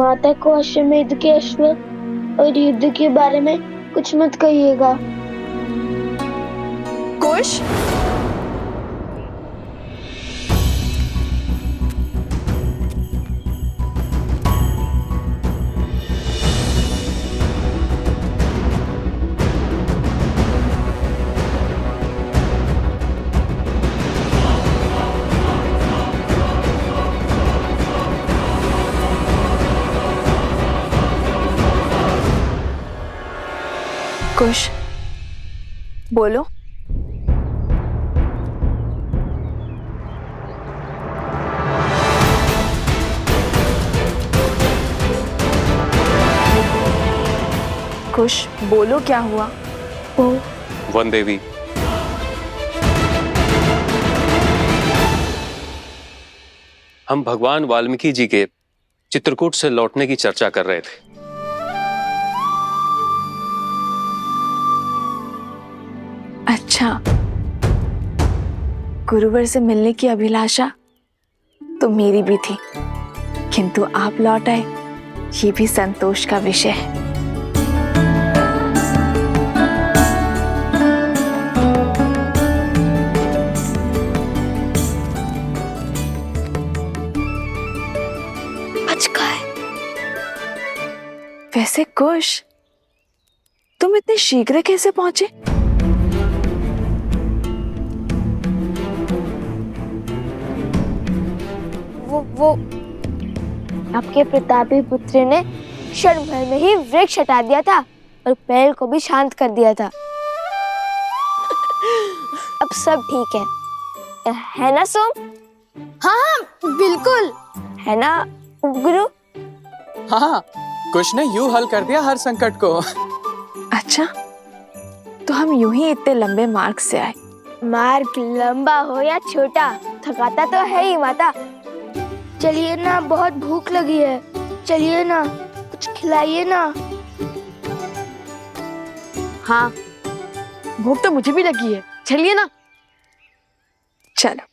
माता को अश्वमेध के अश्व और युद्ध के बारे में कुछ मत कहिएगा। कुश, कुश, बोलो। कुश, बोलो क्या हुआ? वन देवी, हम भगवान वाल्मीकि जी के चित्रकूट से लौटने की चर्चा कर रहे थे। अच्छा, गुरुवर से मिलने की अभिलाषा तो मेरी भी थी, किंतु आप लौट आए, ये भी संतोष का विषय है। वैसे कुश, तुम इतने शीघ्र कैसे पहुंचे? वो आपके प्रतापी पुत्र ने क्षण भर में ही वृक्ष हटा दिया था और पेड़ को भी शांत कर दिया था। अब सब ठीक है ना सोम? हाँ बिल्कुल, है ना गुरु? हाँ, कुश ने यूं हल कर दिया हर संकट को। अच्छा, तो हम यूं ही इतने लंबे मार्ग से आए। मार्ग लंबा हो या छोटा, थकाता तो है ही माता। चलिए ना, बहुत भूख लगी है, चलिए ना, कुछ खिलाइए ना। हाँ, भूख तो मुझे भी लगी है, चलिए ना। चलो।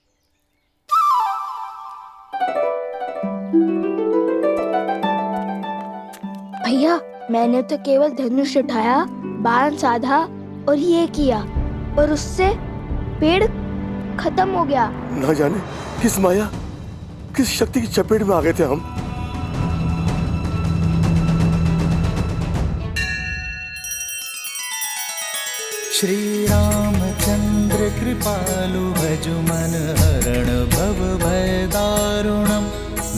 भैया, मैंने तो केवल धनुष उठाया, बाण साधा और ये किया, और उससे पेड़ खत्म हो गया। ना जाने किस माया, किस शक्ति की चपेट में आ गए थे हम। श्री रामचंद्र कृपालु भजु मन हरण भव भय दारुणम।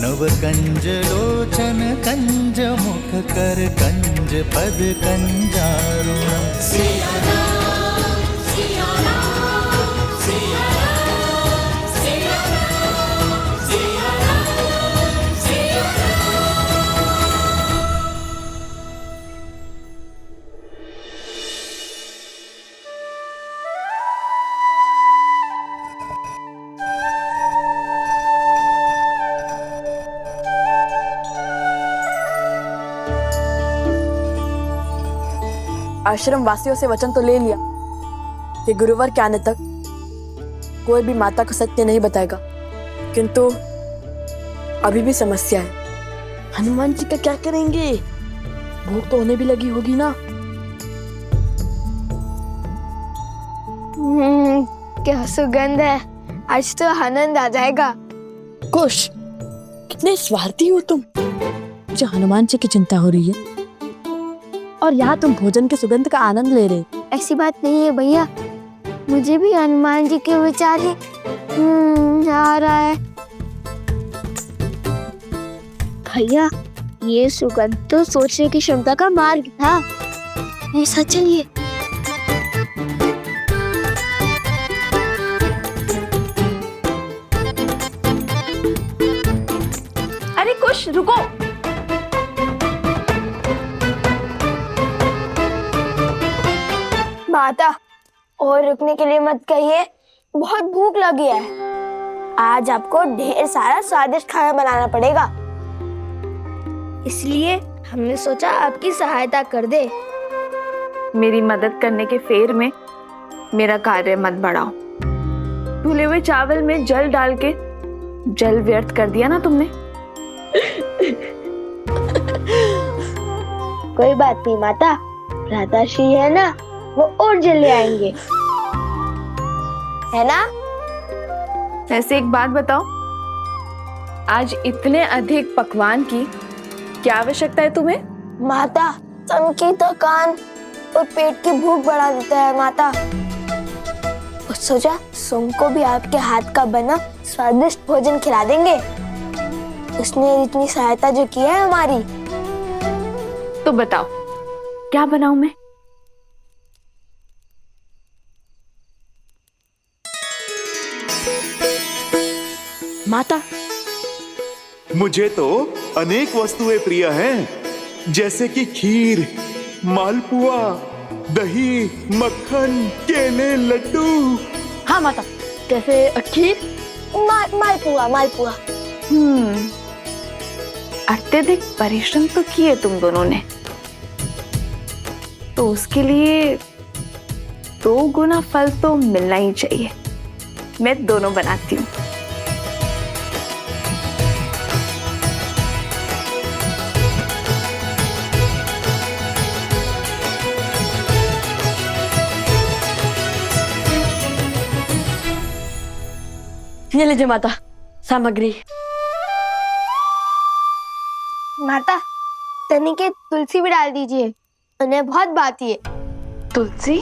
नव कंज लोचन कंज मुख कर कंज पद कंजारुणम। आश्रम वासियों से वचन तो ले लिया कि गुरुवर के आने तक कोई भी माता को सत्य नहीं बताएगा, किंतु अभी भी समस्या है। हनुमान जी का क्या करेंगे? भूख तो उन्हें भी लगी होगी ना। क्या सुगंध है, आज तो आनंद आ जाएगा। कुश, कितने स्वार्थी हो तुम। मुझे हनुमान जी की चिंता हो रही है और यहाँ तुम भोजन के सुगंध का आनंद ले रहे। ऐसी बात नहीं है भैया, मुझे भी हनुमान जी के विचार ही आ रहा है। भैया, ये सुगंध तो सोचने की क्षमता का मार्ग था। ऐसा चलिए। अरे कुश, रुको। माता, और रुकने के लिए मत कहिए, बहुत भूख लगी है। आज आपको ढेर सारा स्वादिष्ट खाना बनाना पड़ेगा, इसलिए हमने सोचा आपकी सहायता कर दे। मेरी मदद करने के फेर में मेरा कार्य मत बढ़ाओ। धुले हुए चावल में जल डाल के जल व्यर्थ कर दिया ना तुमने। कोई बात नहीं माता, भ्राताश्री है ना, वो और जल्दी आएंगे, है ना? वैसे एक बात बताओ, आज इतने अधिक पकवान की क्या आवश्यकता है तुम्हें? माता, तन की थकान और पेट की भूख बढ़ा देता है माता। और सोचा सोम को भी आपके हाथ का बना स्वादिष्ट भोजन खिला देंगे। उसने इतनी सहायता जो की है हमारी। तो बताओ क्या बनाऊं मैं? माता, मुझे तो अनेक वस्तुएं प्रिय हैं, जैसे कि खीर, मालपुआ, दही, मक्खन, केले, लड्डू। हाँ माता, जैसे खीर, मालपुआ मालपुआ। अत्यधिक परिश्रम तो किए तुम दोनों ने, तो उसके लिए 2 गुना फल तो मिलना ही चाहिए। मैं दोनों बनाती हूँ। ये लीजिए माता सामग्री। माता, तनी के तुलसी भी डाल दीजिए, उन्हें बहुत भाती है। तुलसी?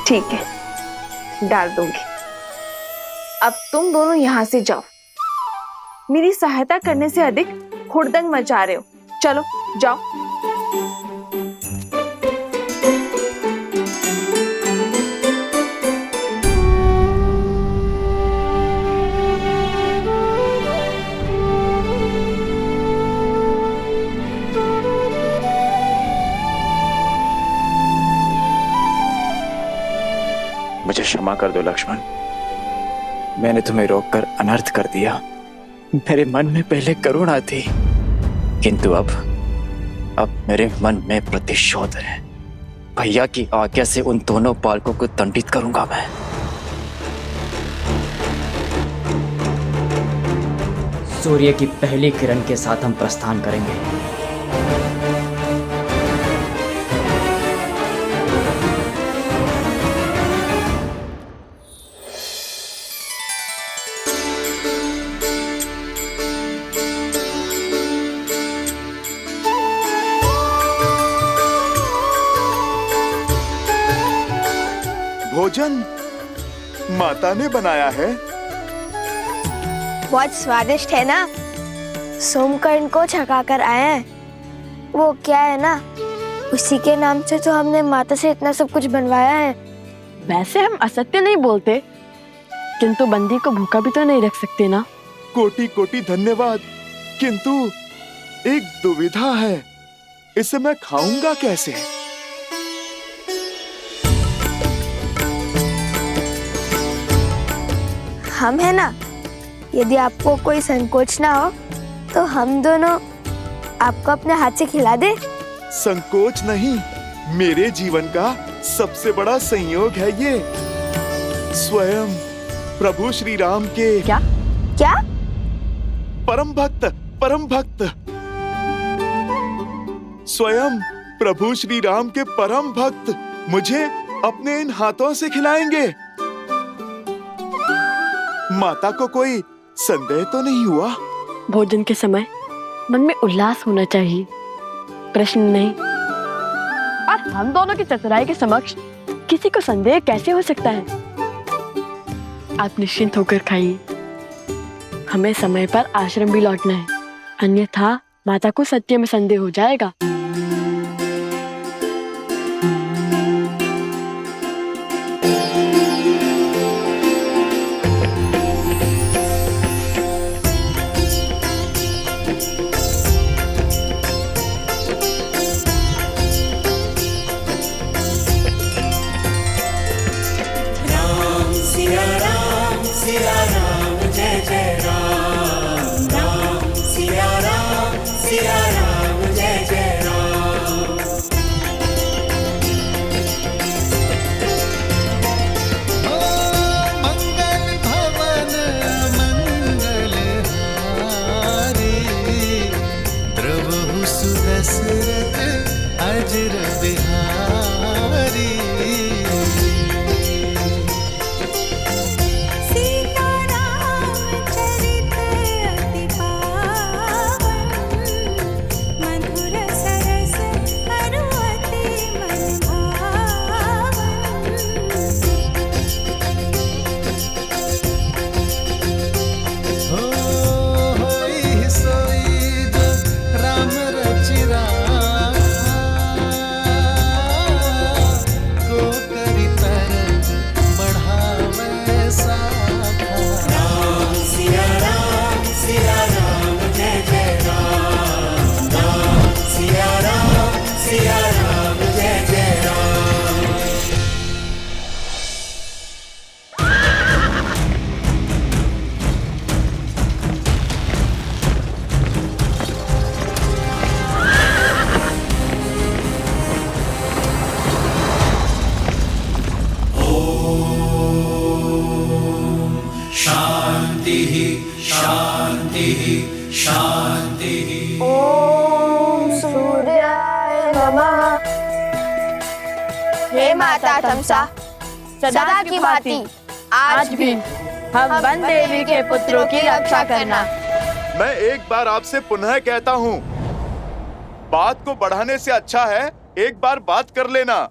ठीक है, डाल दूंगी। अब तुम दोनों यहाँ से जाओ। मेरी सहायता करने से अधिक हुड़दंग मचा रहे हो। चलो जाओ। मुझे क्षमा कर दो लक्ष्मण, मैंने तुम्हें रोककर अनर्थ कर दिया। मेरे मन में पहले करुणा थी, किंतु अब मेरे मन में प्रतिशोध है। भैया की आज्ञा से उन दोनों बालकों को दंडित करूंगा मैं। सूर्य की पहली किरण के साथ हम प्रस्थान करेंगे। भोजन माता ने बनाया है। बहुत स्वादिष्ट है ना? सोमकर्ण को छका कर आए हैं। वो क्या है ना, उसी के नाम से तो हमने माता से इतना सब कुछ बनवाया है। वैसे हम असत्य नहीं बोलते, किंतु बंदी को भूखा भी तो नहीं रख सकते ना। कोटि कोटि धन्यवाद, किंतु एक दुविधा है, इसे मैं खाऊंगा कैसे? हम है ना, यदि आपको कोई संकोच ना हो तो हम दोनों आपको अपने हाथ से खिला दे। संकोच नहीं, मेरे जीवन का सबसे बड़ा संयोग है ये। स्वयं प्रभु श्री राम के क्या? परम भक्त स्वयं प्रभु श्री राम के परम भक्त मुझे अपने इन हाथों से खिलाएंगे। माता को कोई संदेह तो नहीं हुआ? भोजन के समय मन में उल्लास होना चाहिए, प्रश्न नहीं। और हम दोनों की चतुराई के समक्ष किसी को संदेह कैसे हो सकता है? आप निश्चिंत होकर खाइए। हमें समय पर आश्रम भी लौटना है, अन्यथा माता को सत्य में संदेह हो जाएगा। सुदशरथ अजर बिहारी। ओम सूर्याय नमः। हे माता तमसा, सदा की भांति आज भी हम वन देवी के पुत्रों की रक्षा करना। मैं एक बार आपसे पुनः कहता हूँ, बात को बढ़ाने से अच्छा है एक बार बात कर लेना।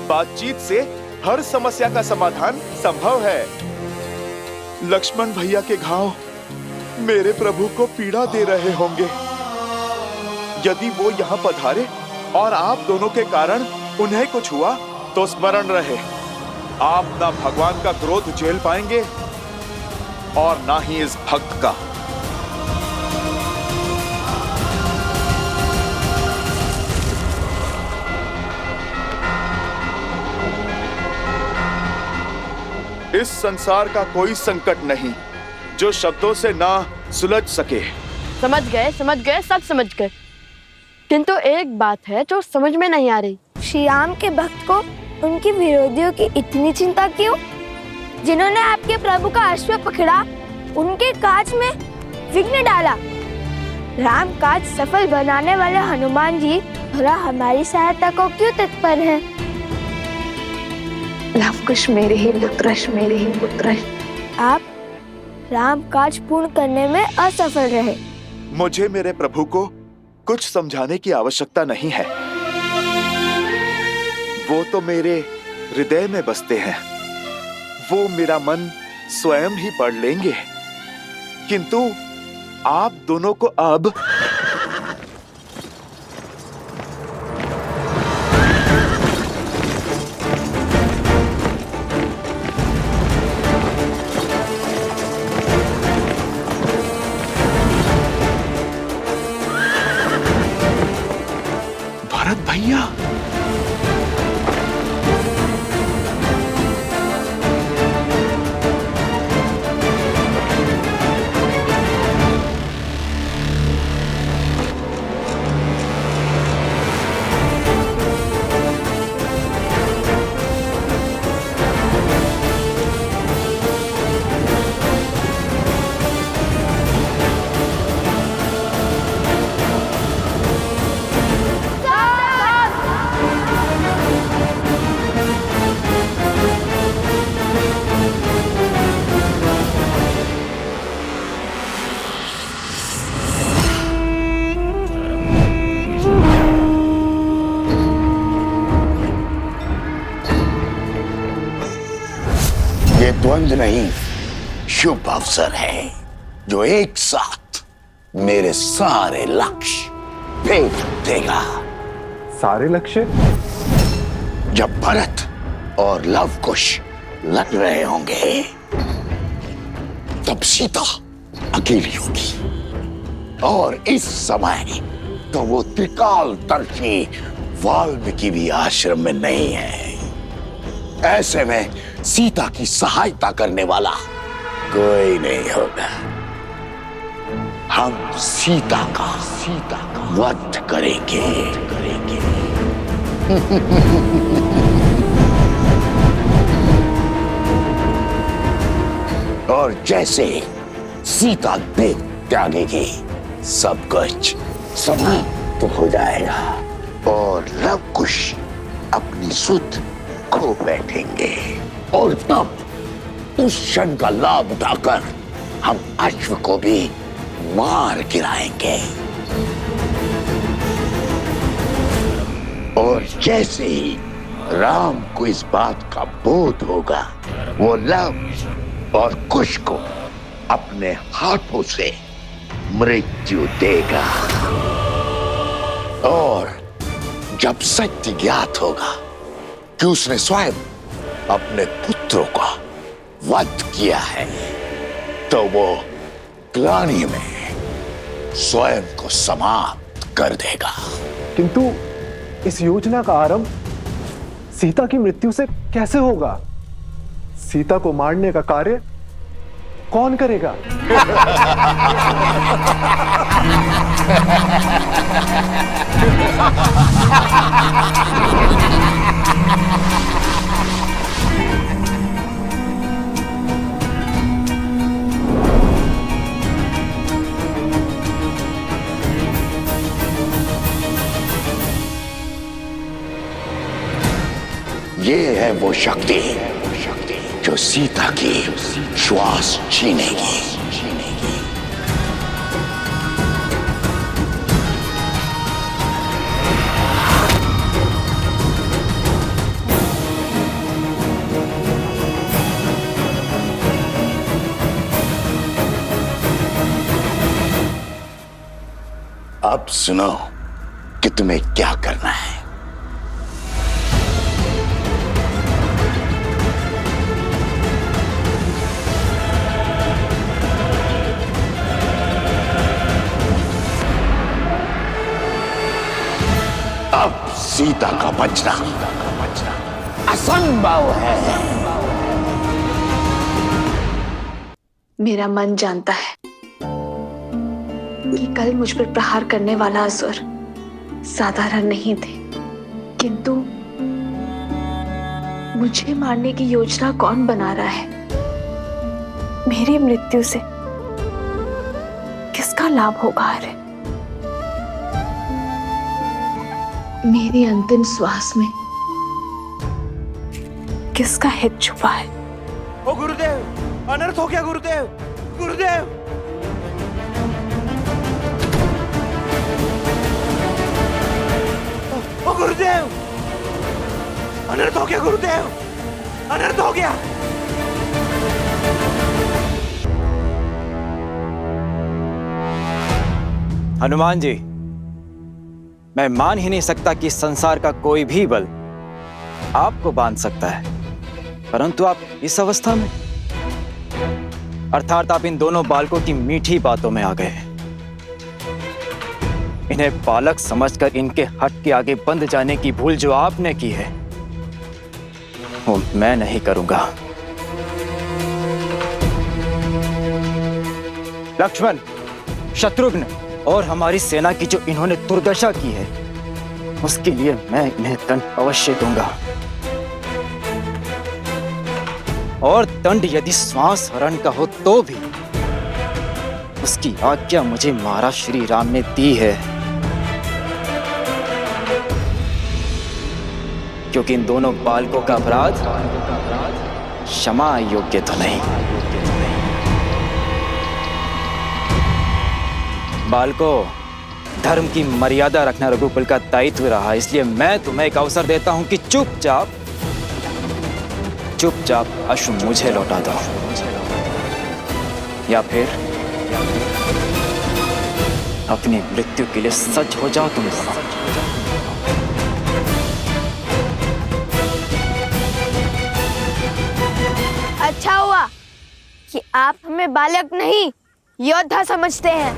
बातचीत से हर समस्या का समाधान संभव है। लक्ष्मण भैया के घाव मेरे प्रभु को पीड़ा दे रहे होंगे। यदि वो यहाँ पधारे और आप दोनों के कारण उन्हें कुछ हुआ तो स्मरण रहे, आप ना भगवान का क्रोध झेल पाएंगे और ना ही इस भक्त का। इस संसार का कोई संकट नहीं जो शब्दों से ना सुलझ सके। समझ गए, सब समझ गए। किंतु एक बात है जो समझ में नहीं आ रही। श्री राम के भक्त को उनके विरोधियों की इतनी चिंता क्यों? जिन्होंने आपके प्रभु का अश्व पकड़ा, उनके काज में विघ्न डाला। राम काज सफल बनाने वाले हनुमान जी भला हमारी सहायता को क्यों तत्पर हैं? लवकुश मेरे ही पुत्र। आप राम काज पूर्ण करने में असफल रहे। मुझे मेरे प्रभु को कुछ समझाने की आवश्यकता नहीं है। वो तो मेरे हृदय में बसते हैं। वो मेरा मन स्वयं ही पढ़ लेंगे। किंतु आप दोनों को अब भरत भैया, ये द्वंद्व नहीं, शुभ अवसर है जो एक साथ मेरे सारे लक्ष्य भेद देगा। सारे लक्ष्य? जब भरत और लवकुश लड़ रहे होंगे तब सीता अकेली होगी, और इस समय तो वो त्रिकालदर्शी वाल्मीकि भी आश्रम में नहीं है। ऐसे में सीता की सहायता करने वाला कोई नहीं होगा। हम सीता का वध करेंगे। और जैसे सीता देख त्यागेगी सब कुछ समाप्त हो जाएगा और लव कुश अपनी सुध खो बैठेंगे और तब उस क्षण का लाभ उठाकर हम अश्व को भी मार गिराएंगे। और जैसे ही राम को इस बात का बोध होगा वो लव और कुश को अपने हाथों से मृत्यु देगा। और जब सत्य ज्ञात होगा कि उसने स्वयं अपने पुत्रों का वध किया है तो वो ग्लानि में स्वयं को समाप्त कर देगा। किंतु इस योजना का आरंभ सीता की मृत्यु से कैसे होगा? सीता को मारने का कार्य कौन करेगा? ये है वो शक्ति जो सीता की श्वास छीनेगी। अब सुनो कि तुम्हें क्या करना है। अब सीता का बचना असंभव है। मेरा मन जानता है कि कल मुझ पर प्रहार करने वाला असुर साधारण नहीं थे, किंतु मुझे मारने की योजना कौन बना रहा है? मेरी मृत्यु से किसका लाभ होगा? अरे मेरी अंतिम श्वास में किसका हित छुपा है? ओ गुरुदेव, अनर्थ हो गया गुरुदेव। गुरुदेव, ओ गुरुदेव, अनर्थ हो गया गुरुदेव, अनर्थ हो गया। हनुमान जी, मैं मान ही नहीं सकता कि संसार का कोई भी बल आपको बांध सकता है, परंतु आप इस अवस्था में, अर्थात आप इन दोनों बालकों की मीठी बातों में आ गए हैं। इन्हें बालक समझकर इनके हट के आगे बंद जाने की भूल जो आपने की है वो मैं नहीं करूंगा। लक्ष्मण, शत्रुघ्न और हमारी सेना की जो इन्होंने दुर्दशा की है उसके लिए मैं इन्हें दंड अवश्य दूंगा, और दंड यदि श्वास हरण का हो तो भी उसकी आज्ञा मुझे महाराज श्री राम ने दी है, क्योंकि इन दोनों बालकों का अपराध क्षमा योग्य तो नहीं। बालकों, धर्म की मर्यादा रखना रघुकुल का दायित्व रहा, इसलिए मैं तुम्हें एक अवसर देता हूं कि चुपचाप अश्व मुझे लौटा दो, या फिर अपनी मृत्यु के लिए सज्ज हो जाओ तुम दोनों। अच्छा हुआ कि आप हमें बालक नहीं योद्धा समझते हैं,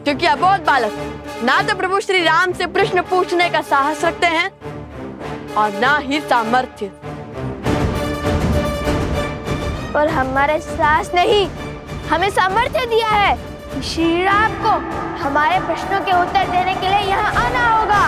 क्योंकि अबोध बालक ना तो प्रभु श्री राम से प्रश्न पूछने का साहस रखते हैं और ना ही सामर्थ्य। और हमारे साहस ने ही हमें सामर्थ्य दिया है। श्री राम को हमारे प्रश्नों के उत्तर देने के लिए यहाँ आना होगा।